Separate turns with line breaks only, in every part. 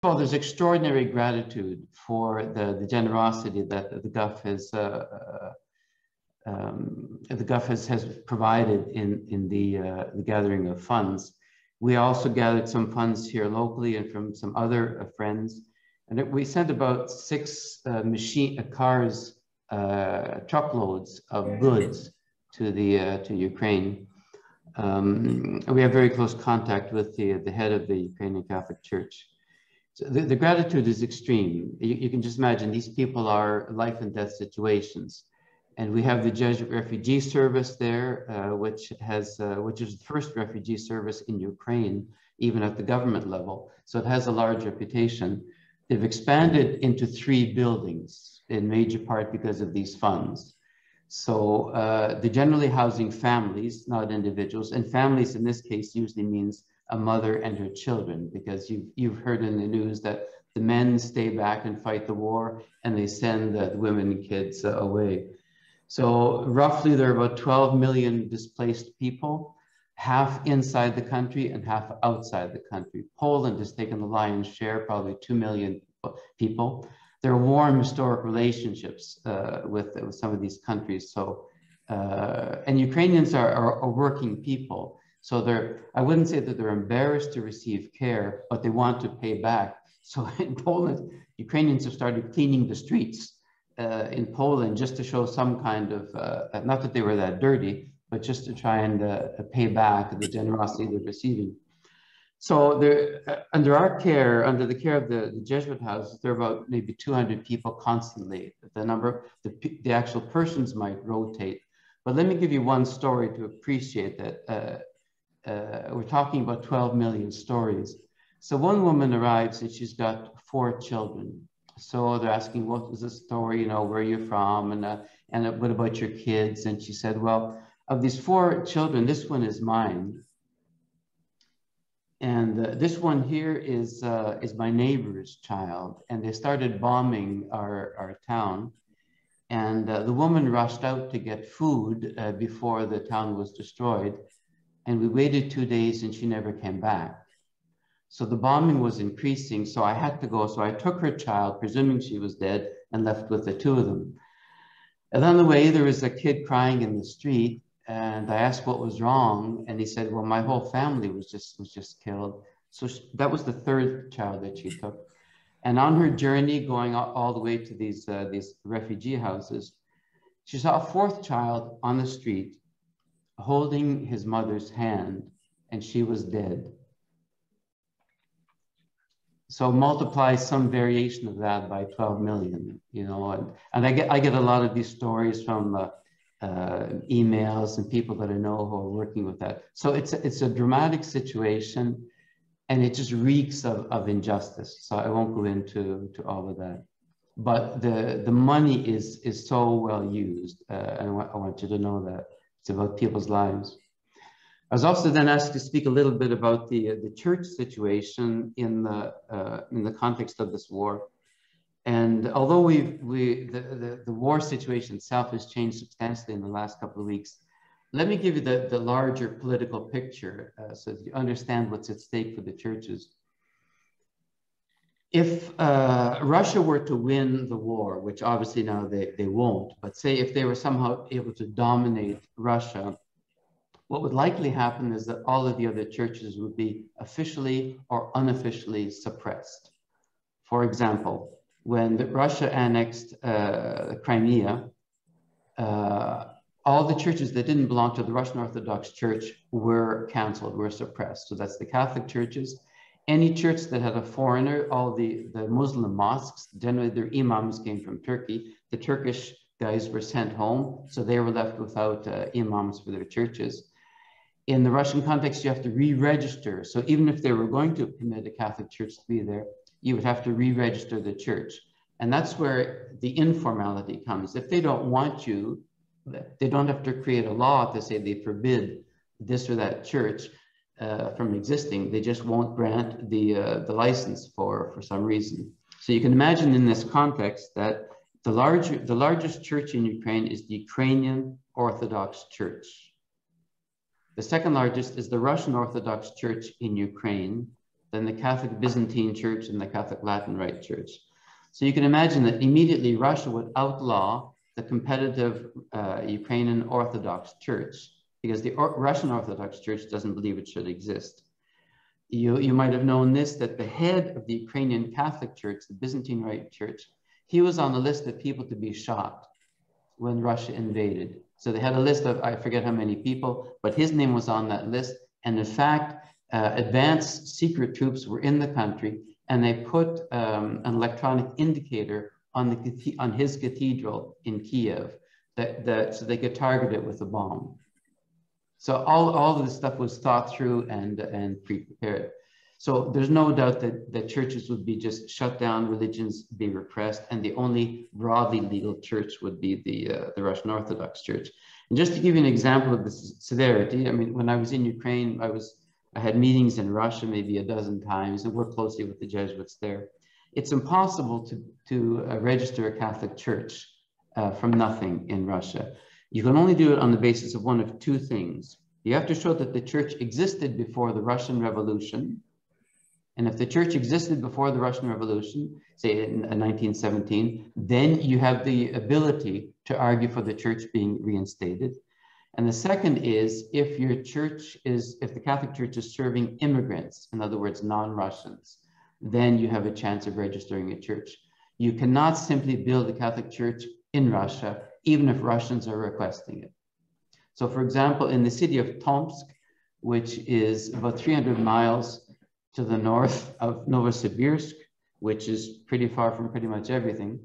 Well, there's extraordinary gratitude for the generosity that the GUF has provided in the gathering of funds. We also gathered some funds here locally and from some other friends, and we sent about 6 cars, truckloads of goods to Ukraine. We have very close contact with the head of the Ukrainian Catholic Church. So the gratitude is extreme. You can just imagine these people are life and death situations. And we have the Jesuit Refugee Service there, which is the first refugee service in Ukraine, even at the government level. So it has a large reputation. They've expanded into 3 buildings in major part because of these funds. So they're generally housing families, not individuals. And families in this case usually means a mother and her children, because you've heard in the news that the men stay back and fight the war and they send the women and kids away. So roughly there are about 12 million displaced people, half inside the country and half outside the country. Poland has taken the lion's share, probably 2 million people. There are warm historic relationships with some of these countries. So, and Ukrainians are working people. So I wouldn't say that they're embarrassed to receive care, but they want to pay back. So in Poland, Ukrainians have started cleaning the streets in Poland just to show some kind of, not that they were that dirty, but just to try and pay back the generosity they're receiving. So under our care, under the care of the Jesuit houses, there are about maybe 200 people constantly. The actual persons might rotate. But let me give you one story to appreciate that. We're talking about 12 million stories. So one woman arrives and she's got 4 children. So they're asking, what was the story, where you're from, and what about your kids? And she said, well, of these 4 children, this one is mine. And this one here is my neighbor's child. And they started bombing our town. And the woman rushed out to get food before the town was destroyed. And we waited 2 days and she never came back. So the bombing was increasing, so I had to go. So I took her child, presuming she was dead, and left with the 2 of them. And on the way, there was a kid crying in the street, and I asked what was wrong, and he said, well, my whole family was just killed. So that was the 3rd child that she took. And on her journey, going all the way to these refugee houses, she saw a 4th child on the street, holding his mother's hand, and she was dead. So multiply some variation of that by 12 million, and I get a lot of these stories from emails and people that I know who are working with that. So it's a dramatic situation, and it just reeks of injustice. So I won't go into all of that, but the money is so well used, and I want you to know that. It's about people's lives. I was also then asked to speak a little bit about the church situation in the context of this war. And although the war situation itself has changed substantially in the last couple of weeks, let me give you the larger political picture so that you understand what's at stake for the churches. If Russia were to win the war, which obviously now they won't, but say if they were somehow able to dominate Russia, what would likely happen is that all of the other churches would be officially or unofficially suppressed. For example, when Russia annexed Crimea, all the churches that didn't belong to the Russian Orthodox Church were canceled, were suppressed. So that's the Catholic churches. Any church that had a foreigner, all the Muslim mosques, generally their imams came from Turkey. The Turkish guys were sent home, so they were left without imams for their churches. In the Russian context, you have to re-register. So even if they were going to permit a Catholic church to be there, you would have to re-register the church. And that's where the informality comes. If they don't want you, they don't have to create a law to say they forbid this or that church from existing. They just won't grant the license for some reason. So you can imagine in this context that the largest church in Ukraine is the Ukrainian Orthodox Church. The second largest is the Russian Orthodox Church in Ukraine. then the Catholic Byzantine Church and the Catholic Latin Rite Church. So you can imagine that immediately Russia would outlaw the competitive Ukrainian Orthodox Church, because the Russian Orthodox Church doesn't believe it should exist. You might have known this, that the head of the Ukrainian Catholic Church, the Byzantine Rite Church, he was on the list of people to be shot when Russia invaded. So they had a list of, I forget how many people, but his name was on that list. And in fact, advanced secret troops were in the country, and they put an electronic indicator on his cathedral in Kiev so they could target it with a bomb. So all of this stuff was thought through and pre-prepared. So there's no doubt that churches would be just shut down, religions be repressed, and the only broadly legal church would be the Russian Orthodox Church. And just to give you an example of the severity, I mean, when I was in Ukraine, I had meetings in Russia maybe a dozen times and worked closely with the Jesuits there. It's impossible to register a Catholic church from nothing in Russia. You can only do it on the basis of one of two things. You have to show that the church existed before the Russian Revolution. And if the church existed before the Russian Revolution, say in 1917, then you have the ability to argue for the church being reinstated. And the second is if the Catholic Church is serving immigrants, in other words, non-Russians, then you have a chance of registering a church. You cannot simply build a Catholic Church in Russia, even if Russians are requesting it. So for example, in the city of Tomsk, which is about 300 miles to the north of Novosibirsk, which is pretty far from pretty much everything,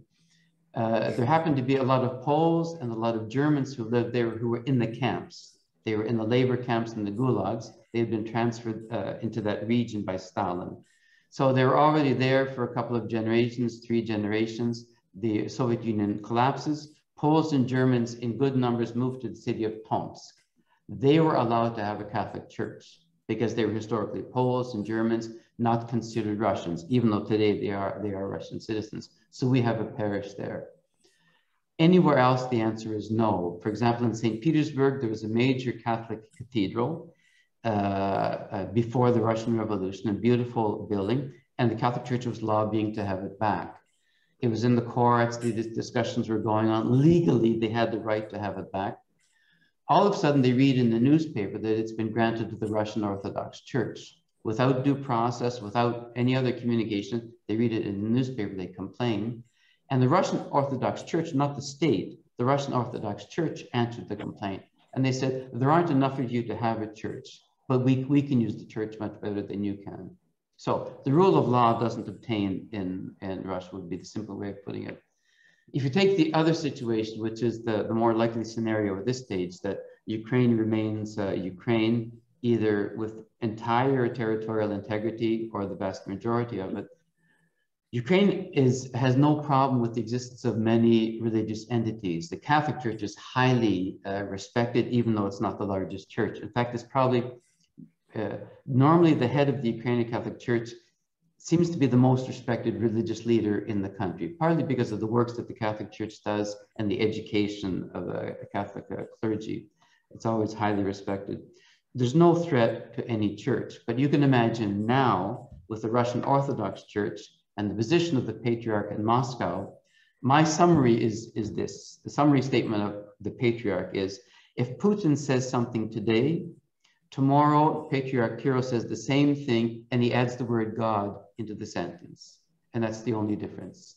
there happened to be a lot of Poles and a lot of Germans who lived there who were in the camps. They were in the labor camps and the gulags. They had been transferred into that region by Stalin. So they were already there for a couple of generations, 3 generations. The Soviet Union collapses. Poles and Germans in good numbers moved to the city of Tomsk. They were allowed to have a Catholic church because they were historically Poles and Germans, not considered Russians, even though today they are Russian citizens. So we have a parish there. Anywhere else, the answer is no. For example, in St. Petersburg, there was a major Catholic cathedral before the Russian Revolution, a beautiful building, and the Catholic Church was lobbying to have it back. It was in the courts, the discussions were going on. Legally, they had the right to have it back. All of a sudden, they read in the newspaper that it's been granted to the Russian Orthodox Church. Without due process, without any other communication, they read it in the newspaper, they complain. And the Russian Orthodox Church, not the state, the Russian Orthodox Church answered the complaint. And they said, there aren't enough of you to have a church, but we can use the church much better than you can. So the rule of law doesn't obtain in Russia would be the simple way of putting it. If you take the other situation, which is the more likely scenario at this stage, that Ukraine remains Ukraine, either with entire territorial integrity or the vast majority of it, Ukraine has no problem with the existence of many religious entities. The Catholic Church is highly respected, even though it's not the largest church. In fact, it's probably normally the head of the Ukrainian Catholic Church seems to be the most respected religious leader in the country, partly because of the works that the Catholic Church does and the education of the Catholic clergy. It's always highly respected. There's no threat to any church, but you can imagine now with the Russian Orthodox Church and the position of the Patriarch in Moscow, my summary is this. The summary statement of the Patriarch is, if Putin says something today, tomorrow Patriarch Kirill says the same thing and he adds the word God into the sentence. And that's the only difference.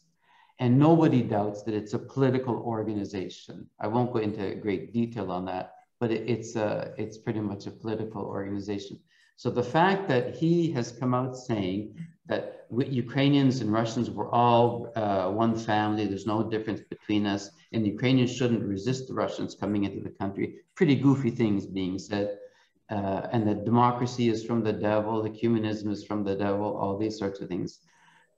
And nobody doubts that it's a political organization. I won't go into great detail on that, but it's pretty much a political organization. So the fact that he has come out saying that Ukrainians and Russians were all one family, there's no difference between us, and the Ukrainians shouldn't resist the Russians coming into the country, pretty goofy things being said, and that democracy is from the devil, ecumenism is from the devil, all these sorts of things.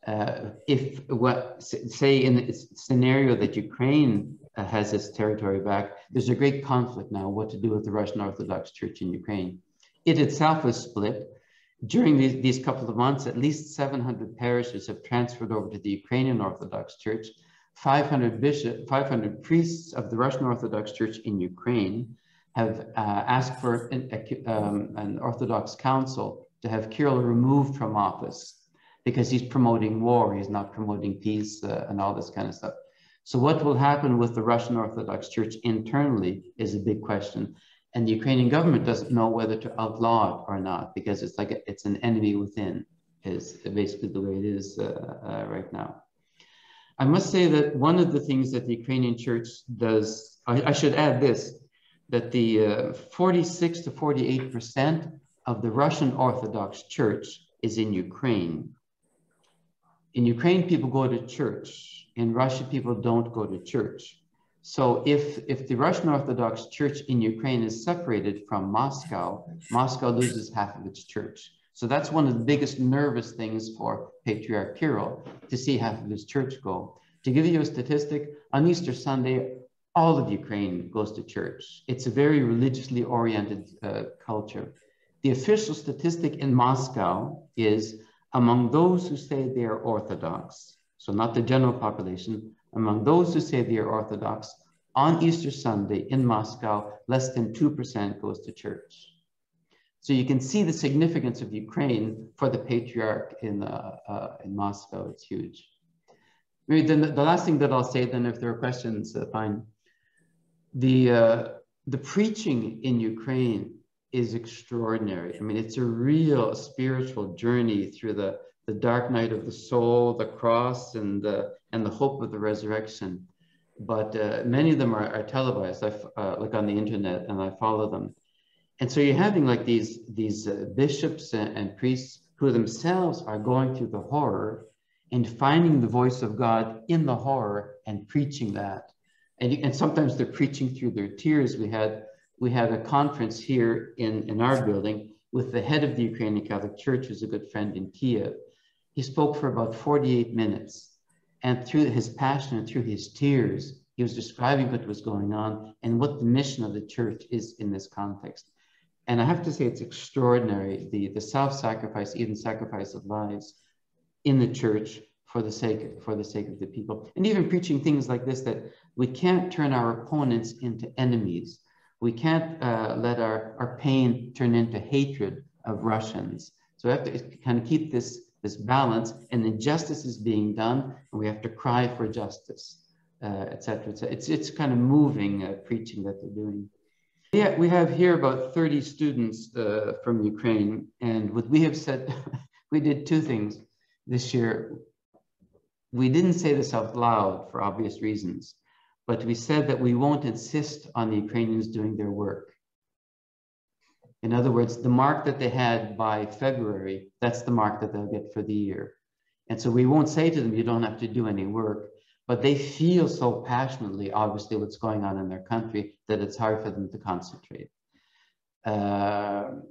Say in the scenario that Ukraine has its territory back, there's a great conflict now what to do with the Russian Orthodox Church in Ukraine. It itself was split. During these couple of months, at least 700 parishes have transferred over to the Ukrainian Orthodox Church. 500 priests of the Russian Orthodox Church in Ukraine have asked for an Orthodox council to have Kirill removed from office because he's promoting war, he's not promoting peace and all this kind of stuff. So what will happen with the Russian Orthodox Church internally is a big question. And the Ukrainian government doesn't know whether to outlaw it or not, because it's like it's an enemy within, is basically the way it is right now. I must say that one of the things that the Ukrainian church does, I should add this, that the 46 to 48% of the Russian Orthodox Church is in Ukraine. In Ukraine, people go to church. In Russia, people don't go to church. So if the Russian Orthodox Church in Ukraine is separated from Moscow, Moscow loses half of its church. So that's one of the biggest nervous things for Patriarch Kirill, to see half of his church go. To give you a statistic, on Easter Sunday, all of Ukraine goes to church. It's a very religiously oriented culture. The official statistic in Moscow is among those who say they are Orthodox, so not the general population, among those who say they are Orthodox, on Easter Sunday in Moscow, less than 2% goes to church. So you can see the significance of Ukraine for the Patriarch in Moscow. It's huge. Maybe then the last thing that I'll say, then if there are questions, fine. The preaching in Ukraine is extraordinary. I mean, it's a real spiritual journey through the dark night of the soul, the cross, and the hope of the resurrection. But many of them are televised. I look on the internet and I follow them. And so you're having like these bishops and priests who themselves are going through the horror and finding the voice of God in the horror and preaching that. And sometimes they're preaching through their tears. We had a conference here in our building with the head of the Ukrainian Catholic Church, who's a good friend in Kiev. He spoke for about 48 minutes. And through his passion and through his tears, he was describing what was going on and what the mission of the church is in this context. And I have to say, it's extraordinary, the self-sacrifice, even sacrifice of lives in the church for the sake of the people. And even preaching things like this, that we can't turn our opponents into enemies. We can't let our pain turn into hatred of Russians. So we have to kind of keep this balance, and injustice is being done, and we have to cry for justice, etc. It's kind of moving preaching that they're doing. Yeah, we have here about 30 students from Ukraine, and what we have said, we did two things this year. We didn't say this out loud for obvious reasons, but we said that we won't insist on the Ukrainians doing their work. In other words, the mark that they had by February, that's the mark that they'll get for the year. And so we won't say to them, you don't have to do any work, but they feel so passionately, obviously, what's going on in their country, that it's hard for them to concentrate.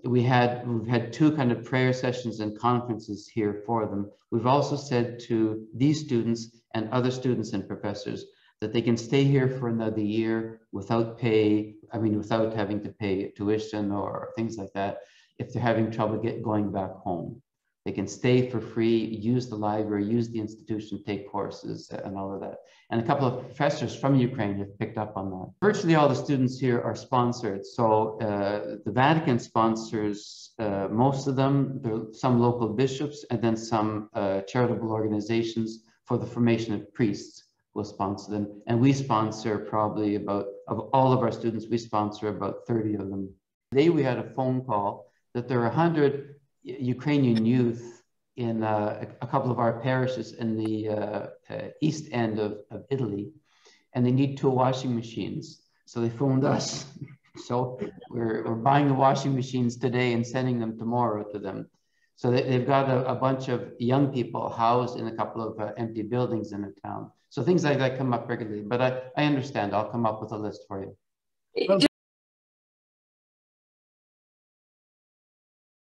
We've had two kind of prayer sessions and conferences here for them. We've also said to these students and other students and professors that they can stay here for another year without pay, without having to pay tuition or things like that. If they're having trouble going back home, they can stay for free, use the library, use the institution, take courses and all of that. And a couple of professors from Ukraine have picked up on that. Virtually all the students here are sponsored. So the Vatican sponsors most of them. There are some local bishops and then some charitable organizations for the formation of priests will sponsor them. And we sponsor probably of all of our students, we sponsor about 30 of them. Today we had a phone call that there are 100 Ukrainian youth in a couple of our parishes in the east end of Italy, and they need 2 washing machines. So they phoned us. So we're buying the washing machines today and sending them tomorrow to them. So they've got a bunch of young people housed in a couple of empty buildings in the town. So things like that come up regularly, but I understand. I'll come up with a list for you.